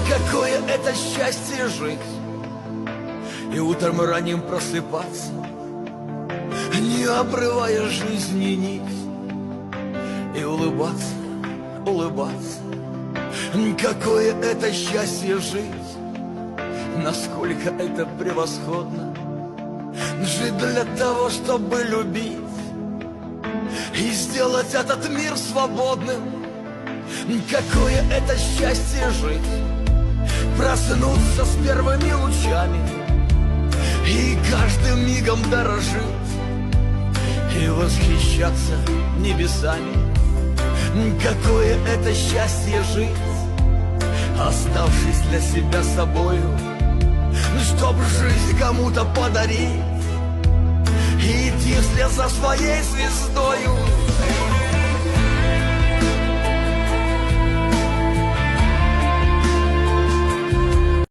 Какое это счастье жить и утром ранним просыпаться, не обрывая жизни нить, и улыбаться, улыбаться. Какое это счастье жить, насколько это превосходно. Жить для того, чтобы любить и сделать этот мир свободным. Какое это счастье жить, проснуться с первыми лучами и каждым мигом дорожить и восхищаться небесами. Какое это счастье жить, оставшись для себя собою, чтоб жизнь кому-то подарить и идти вслед за своей звездою.